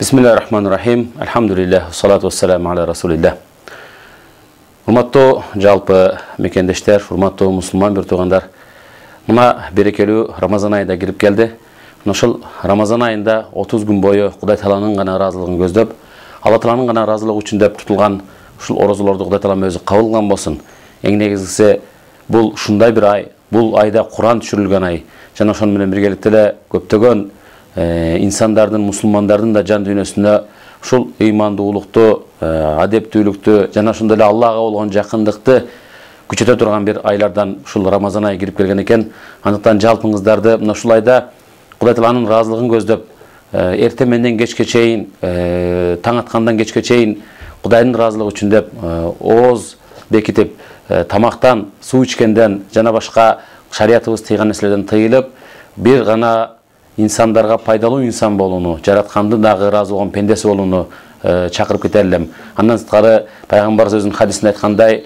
Bismillahirrahmanirrahim. Elhamdülillah. Salatu vesselamu ala Rasulillah. Hurmаттуу жалпы мекендештер, hurматтуу мусулман бир туугандар. Мына берекелүү Рамазан айында кирип келди. Ошол Рамазан айында 30 күн бою Кудай Тааланын гана ыраазылыгын көздөп, Алла Тааланын гана ыраазылыгы үчүн деп тутулган ушул орозолорду Кудай Таалам өзү кабыл кылган болсун. Эң негизгиси бул ушундай бир ай, бул айда Куран түшүрүлгөн ай. Жана ошон менен биргеликте эле көптөгөн инсандардын, мусулмандардын да жан дүйнөсүнө ушул ыймандуулукту, адептүүлүктү жана ошондой эле Аллага болгон жакындыкты күчөтө турган бир айлардан ушул Рамазан айы кирип келген экен. Андыктан жалпыңыздарды мына ушул айда Кудай Тааланын ыраазылыгын көздөп, эртең менен кечке чейин, таң аткандан кечке чейин Кудайдын ыраазылыгы үчүн деп ооз бекитип, тамактан, суу ичкенден жана башка шариятыбыз тыйган нерселерден тыйылып, бир гана инсандарга пайдалуу инсан болууну, жараткандын дагы ыраазы болгон пендеси болууну чакырып кетерлим. Андан сырткары пайгамбарыбыз өзүнүн хадисинде айткандай: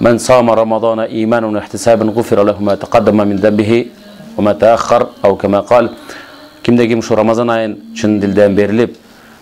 "Мен сама Рамазана иманан ва ихтисабан гуфира лаху ма тaqaddama min dambihi wa ma ta'akhkhar" ау кема кал. Кимде ким ушу Рамазан айын чын дилден берилип,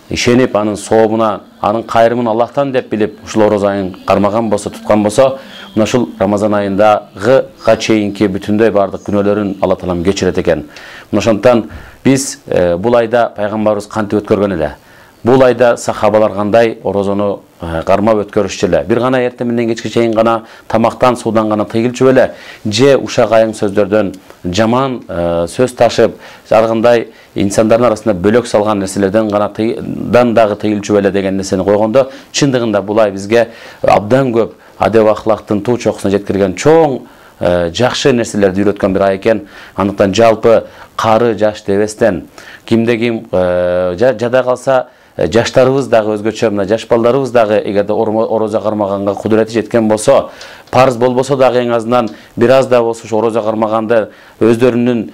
ишенип, анын сообуна, анын кайрымын Аллахтан деп билип, ушул орозо айын кармаган болсо, туткан болсо, мына ушул Рамазан айындагы чейинки бүтүндөй бардык күнөөлөрүн Алла Таалам кечирет экен. Мына ошондон биз бул айда пайгамбарыбыз кантип өткөргөн эле? Бул айда сахабалар кандай орозону кармап өткөрүшчү эле? Бир гана эртең менен кечке чейин гана тамактан, суудан гана тыйылчу эле? Же ушак айың сөздөрдөн жаман сөз ташып, ар кандай инсандардын арасында бөлөк салган нерселерден гана дагы тыйылчу эле деген нерсени койгондо, чындыгында бул ай бизге абдан көп адеп ахлактын туу чокусуна жеткирген чоң жакшы нерселерди үйрөткөн бир ай экен. Андыктан жалпы кары жаш дебестен, кимде ким жада калса, жаштарыбыз дагы өзгөчө, мына жаш балдарыбыз дагы эгерде орозо кармаганга кудурети жеткен болсо, парыз болбосо дагы эң азынан бир аз да болсо орозо кармаганды өздөрүнүн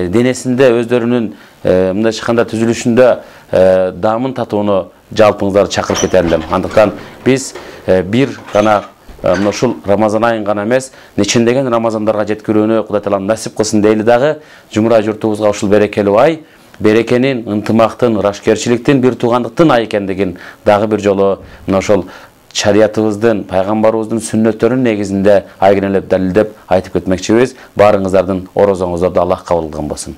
денесинде, өздөрүнүн мындайча айтканда түзүлүшүндө даамын татууну жалпыңыздарды чакырып кетерлим. Андыктан биз бир гана мына ушул Рамазан айын гана эмес, нечендеген Рамазандарга жеткирүүнү Кудай Таалам насип кылсын дейли дагы. Жумурай журтубузга ушул берекелүү ай берекенин, ынтымактын, ырашкерчиликтин, бир туугандыктын ай экендигин дагы бир жолу мына ошол шариятыбыздын, пайгамбарыбыздын сүннөттөрүнүн негизинде айгинелеп далилдеп айтып кетмекчибиз. Баарыңыздардын орозоңуздарды Аллах кабыл кылган болсун.